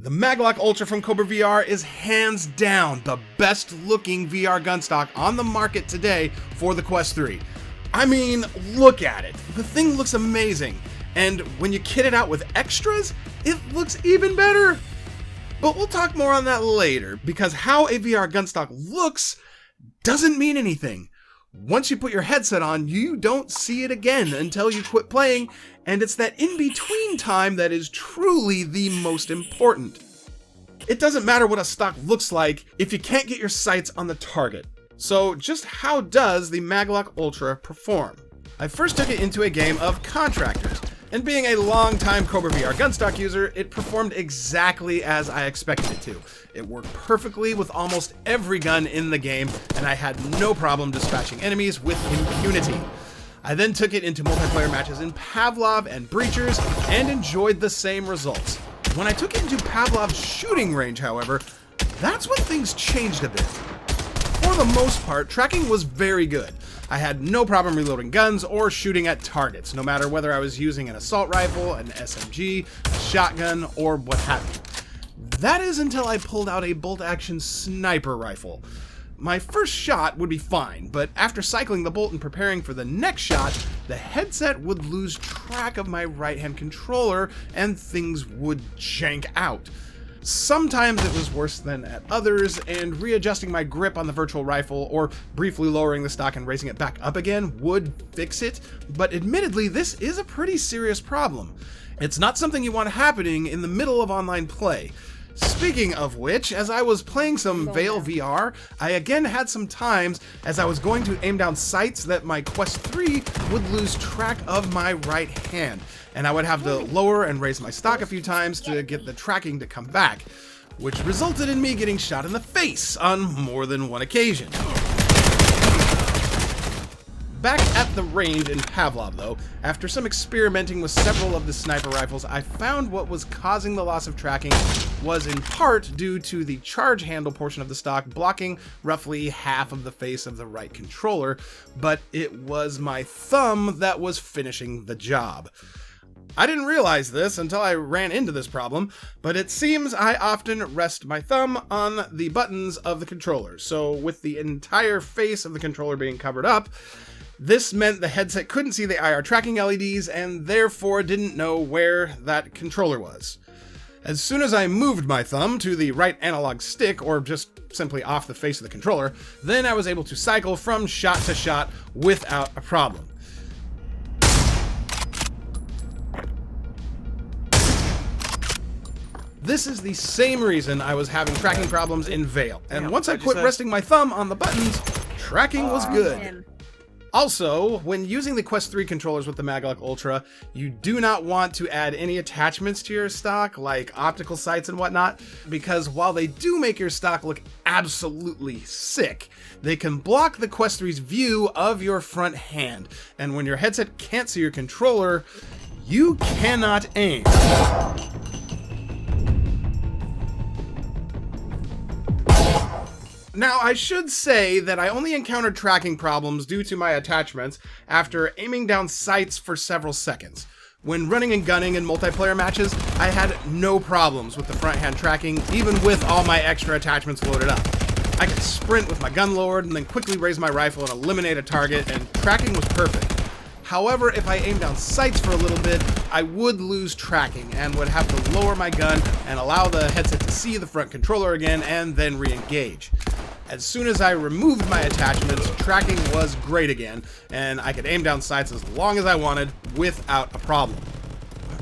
The MagLock Ultra from KobraVR is hands down the best looking VR gunstock on the market today for the Quest 3. I mean, look at it. The thing looks amazing. And when you kit it out with extras, it looks even better. But we'll talk more on that later, because how a VR gunstock looks doesn't mean anything. Once you put your headset on, you don't see it again until you quit playing, and it's that in-between time that is truly the most important. It doesn't matter what a stock looks like if you can't get your sights on the target. So just how does the MagLock Ultra perform? I first took it into a game of Contractors, and being a long-time KobraVR gunstock user, it performed exactly as I expected it to. It worked perfectly with almost every gun in the game, and I had no problem dispatching enemies with impunity. I then took it into multiplayer matches in Pavlov and Breachers, and enjoyed the same results. When I took it into Pavlov's shooting range, however, that's when things changed a bit. For the most part, tracking was very good. I had no problem reloading guns or shooting at targets, no matter whether I was using an assault rifle, an SMG, a shotgun, or what have you. That is until I pulled out a bolt-action sniper rifle. My first shot would be fine, but after cycling the bolt and preparing for the next shot, the headset would lose track of my right-hand controller and things would jank out. Sometimes it was worse than at others, and readjusting my grip on the virtual rifle or briefly lowering the stock and raising it back up again would fix it, but admittedly this is a pretty serious problem. It's not something you want happening in the middle of online play. Speaking of which, as I was playing some Veil VR, I again had some times as I was going to aim down sights that my Quest 3 would lose track of my right hand, and I would have to lower and raise my stock a few times to get the tracking to come back, which resulted in me getting shot in the face on more than one occasion. Back at the range in Pavlov though, after some experimenting with several of the sniper rifles, I found what was causing the loss of tracking was in part due to the charge handle portion of the stock blocking roughly half of the face of the right controller, but it was my thumb that was finishing the job. I didn't realize this until I ran into this problem, but it seems I often rest my thumb on the buttons of the controller, so with the entire face of the controller being covered up, this meant the headset couldn't see the IR tracking LEDs and therefore didn't know where that controller was. As soon as I moved my thumb to the right analog stick, or just simply off the face of the controller, then I was able to cycle from shot to shot without a problem. This is the same reason I was having tracking problems in Veil, and once I quit resting my thumb on the buttons, tracking was good. Also, when using the Quest 3 controllers with the MagLock Ultra, you do not want to add any attachments to your stock, like optical sights and whatnot, because while they do make your stock look absolutely sick, they can block the Quest 3's view of your front hand, and when your headset can't see your controller, you cannot aim. Now, I should say that I only encountered tracking problems due to my attachments after aiming down sights for several seconds. When running and gunning in multiplayer matches, I had no problems with the front hand tracking, even with all my extra attachments loaded up. I could sprint with my gun lowered and then quickly raise my rifle and eliminate a target, and tracking was perfect. However, if I aimed down sights for a little bit, I would lose tracking and would have to lower my gun and allow the headset to see the front controller again and then re-engage. As soon as I removed my attachments, tracking was great again, and I could aim down sights as long as I wanted without a problem.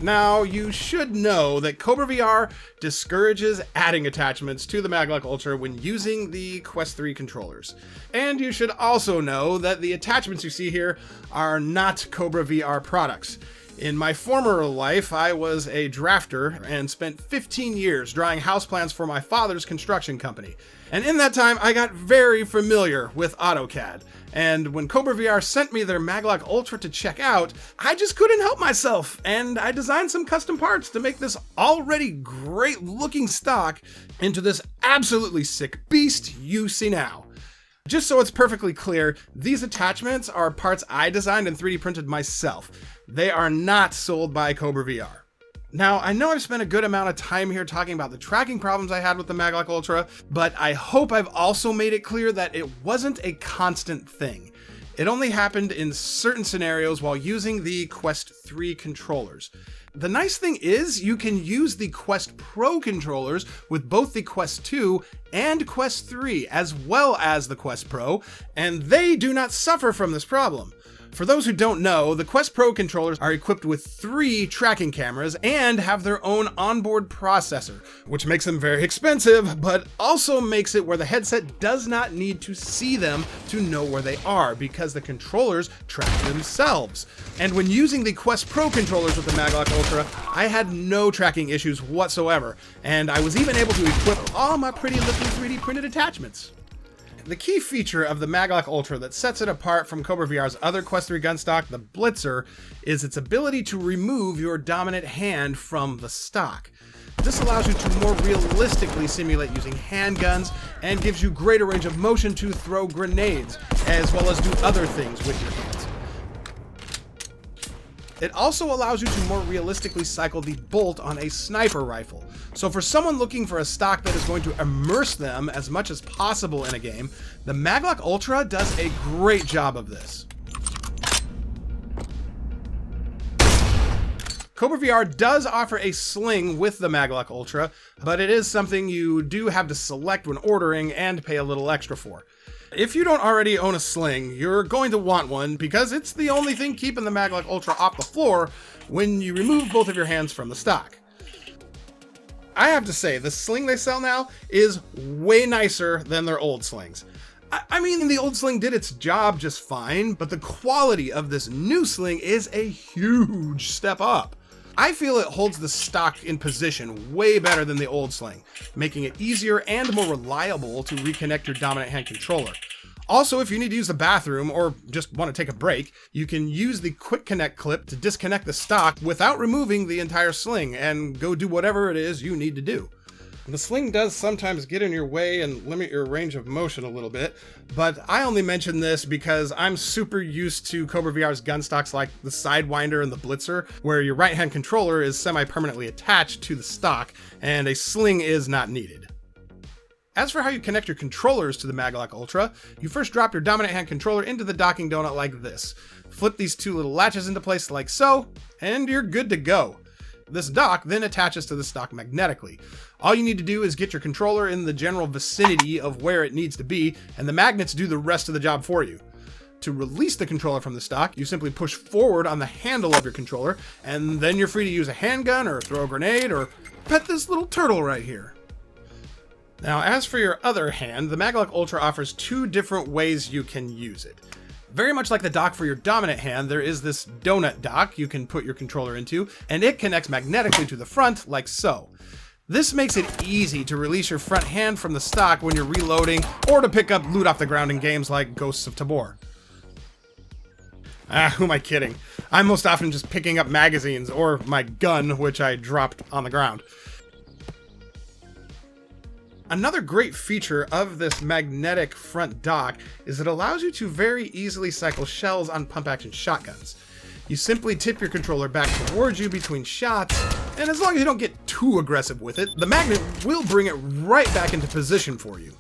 Now, you should know that KobraVR discourages adding attachments to the MagLock Ultra when using the Quest 3 controllers. And you should also know that the attachments you see here are not KobraVR products. In my former life, I was a drafter and spent 15 years drawing house plans for my father's construction company. And in that time, I got very familiar with AutoCAD. And when KobraVR sent me their MagLock Ultra to check out, I just couldn't help myself. And I designed some custom parts to make this already great looking stock into this absolutely sick beast you see now. Just so it's perfectly clear, these attachments are parts I designed and 3D printed myself. They are not sold by KobraVR. Now, I know I've spent a good amount of time here talking about the tracking problems I had with the MagLock Ultra, but I hope I've also made it clear that it wasn't a constant thing. It only happened in certain scenarios while using the Quest 3 controllers. The nice thing is you can use the Quest Pro controllers with both the Quest 2 and Quest 3 as well as the Quest Pro, and they do not suffer from this problem. For those who don't know, the Quest Pro controllers are equipped with 3 tracking cameras and have their own onboard processor, which makes them very expensive, but also makes it where the headset does not need to see them to know where they are, because the controllers track themselves. And when using the Quest Pro controllers with the MagLock Ultra, I had no tracking issues whatsoever, and I was even able to equip all my pretty looking 3D printed attachments. The key feature of the MagLock Ultra that sets it apart from KobraVR's other Quest 3 gunstock, the Blitzer, is its ability to remove your dominant hand from the stock. This allows you to more realistically simulate using handguns and gives you greater range of motion to throw grenades, as well as do other things with your hands. It also allows you to more realistically cycle the bolt on a sniper rifle. So for someone looking for a stock that is going to immerse them as much as possible in a game, the MagLock Ultra does a great job of this. KobraVR does offer a sling with the MagLock Ultra, but it is something you do have to select when ordering and pay a little extra for. If you don't already own a sling, you're going to want one because it's the only thing keeping the MagLock Ultra off the floor when you remove both of your hands from the stock. I have to say, the sling they sell now is way nicer than their old slings. I mean, the old sling did its job just fine, but the quality of this new sling is a huge step up. I feel it holds the stock in position way better than the old sling, making it easier and more reliable to reconnect your dominant hand controller. Also, if you need to use the bathroom or just want to take a break, you can use the quick connect clip to disconnect the stock without removing the entire sling and go do whatever it is you need to do. The sling does sometimes get in your way and limit your range of motion a little bit, but I only mention this because I'm super used to KobraVR's gunstocks like the Sidewinder and the Blitzer, where your right hand controller is semi-permanently attached to the stock and a sling is not needed. As for how you connect your controllers to the MagLock Ultra, you first drop your dominant hand controller into the docking donut like this. Flip these 2 little latches into place like so, and you're good to go. This dock then attaches to the stock magnetically. All you need to do is get your controller in the general vicinity of where it needs to be, and the magnets do the rest of the job for you. To release the controller from the stock, you simply push forward on the handle of your controller, and then you're free to use a handgun or throw a grenade or pet this little turtle right here. Now, as for your other hand, the MagLock Ultra offers 2 different ways you can use it. Very much like the dock for your dominant hand, there is this donut dock you can put your controller into, and it connects magnetically to the front like so. This makes it easy to release your front hand from the stock when you're reloading, or to pick up loot off the ground in games like Ghosts of Tabor. Who am I kidding? I'm most often just picking up magazines, or my gun, which I dropped on the ground. Another great feature of this magnetic front dock is it allows you to very easily cycle shells on pump-action shotguns. You simply tip your controller back towards you between shots, and as long as you don't get too aggressive with it, the magnet will bring it right back into position for you.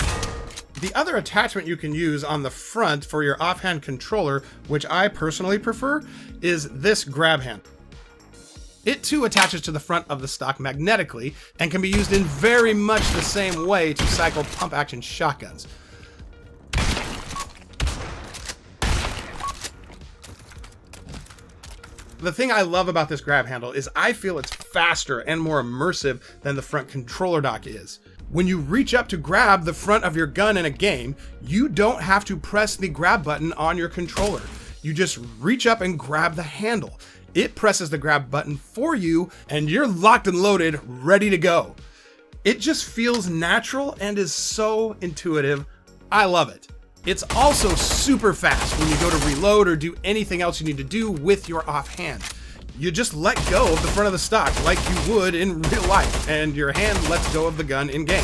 The other attachment you can use on the front for your offhand controller, which I personally prefer, is this grab handle. It too attaches to the front of the stock magnetically and can be used in very much the same way to cycle pump-action shotguns. The thing I love about this grab handle is I feel it's faster and more immersive than the front controller dock is. When you reach up to grab the front of your gun in a game, you don't have to press the grab button on your controller. You just reach up and grab the handle. It presses the grab button for you, and you're locked and loaded, ready to go. It just feels natural and is so intuitive. I love it. It's also super fast when you go to reload or do anything else you need to do with your offhand. You just let go of the front of the stock like you would in real life, and your hand lets go of the gun in game.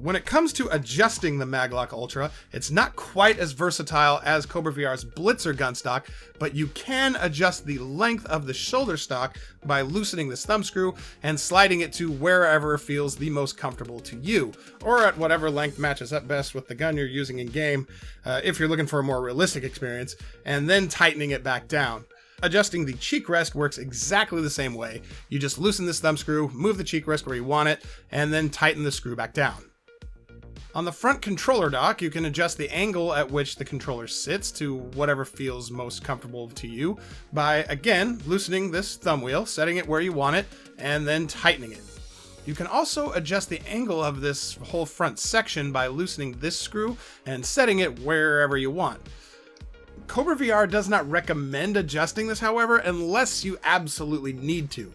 When it comes to adjusting the MagLock Ultra, it's not quite as versatile as KobraVR's Blitzer gunstock, but you can adjust the length of the shoulder stock by loosening this thumb screw and sliding it to wherever feels the most comfortable to you, or at whatever length matches up best with the gun you're using in game, if you're looking for a more realistic experience, and then tightening it back down. Adjusting the cheek rest works exactly the same way. You just loosen this thumb screw, move the cheek rest where you want it, and then tighten the screw back down. On the front controller dock, you can adjust the angle at which the controller sits to whatever feels most comfortable to you by, again, loosening this thumb wheel, setting it where you want it, and then tightening it. You can also adjust the angle of this whole front section by loosening this screw and setting it wherever you want. KobraVR does not recommend adjusting this, however, unless you absolutely need to.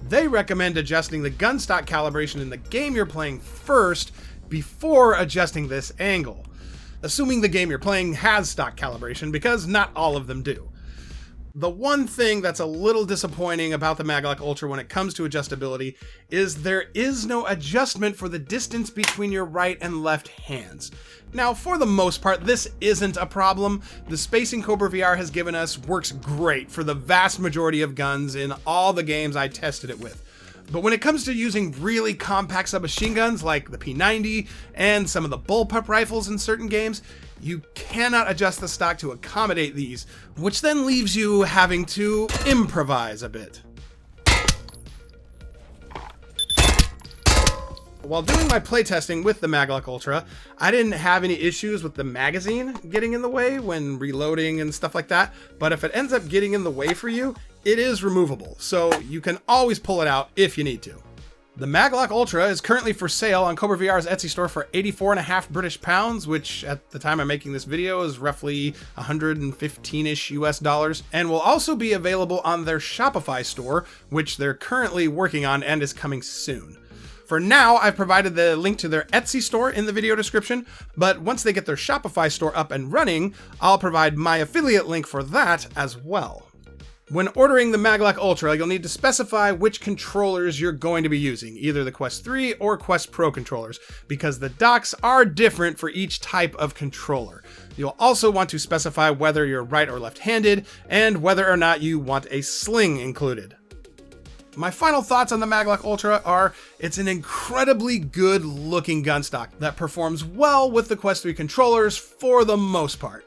They recommend adjusting the gunstock calibration in the game you're playing first, before adjusting this angle, assuming the game you're playing has stock calibration, because not all of them do. The one thing that's a little disappointing about the MagLock Ultra when it comes to adjustability is there is no adjustment for the distance between your right and left hands. Now, for the most part, this isn't a problem. The spacing KobraVR has given us works great for the vast majority of guns in all the games I tested it with. But when it comes to using really compact submachine guns like the P90 and some of the bullpup rifles in certain games, you cannot adjust the stock to accommodate these, which then leaves you having to improvise a bit. While doing my playtesting with the MagLock Ultra, I didn't have any issues with the magazine getting in the way when reloading and stuff like that, but if it ends up getting in the way for you, it is removable, so you can always pull it out if you need to. The MagLock Ultra is currently for sale on KobraVR's Etsy store for 84.5 British pounds, which at the time I'm making this video is roughly 115-ish US dollars, and will also be available on their Shopify store, which they're currently working on and is coming soon. For now, I've provided the link to their Etsy store in the video description, but once they get their Shopify store up and running, I'll provide my affiliate link for that as well. When ordering the MagLock Ultra, you'll need to specify which controllers you're going to be using, either the Quest 3 or Quest Pro controllers, because the docks are different for each type of controller. You'll also want to specify whether you're right or left-handed, and whether or not you want a sling included. My final thoughts on the MagLock Ultra are, it's an incredibly good looking gunstock that performs well with the Quest 3 controllers for the most part.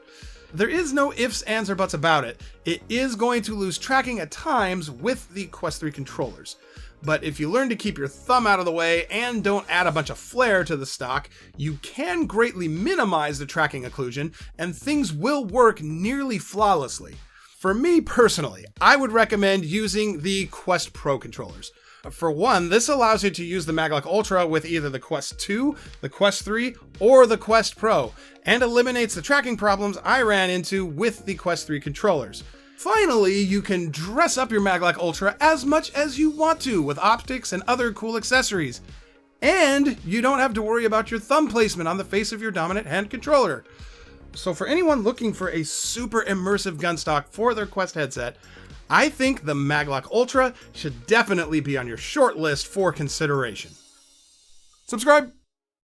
There is no ifs, ands, or buts about it. It is going to lose tracking at times with the Quest 3 controllers. But if you learn to keep your thumb out of the way and don't add a bunch of flair to the stock, you can greatly minimize the tracking occlusion, and things will work nearly flawlessly. For me personally, I would recommend using the Quest Pro controllers. For one, this allows you to use the MagLock Ultra with either the Quest 2, the Quest 3, or the Quest Pro, and eliminates the tracking problems I ran into with the Quest 3 controllers. Finally, you can dress up your MagLock Ultra as much as you want to with optics and other cool accessories. And you don't have to worry about your thumb placement on the face of your dominant hand controller. So for anyone looking for a super immersive gunstock for their Quest headset, I think the MagLock Ultra should definitely be on your short list for consideration. Subscribe!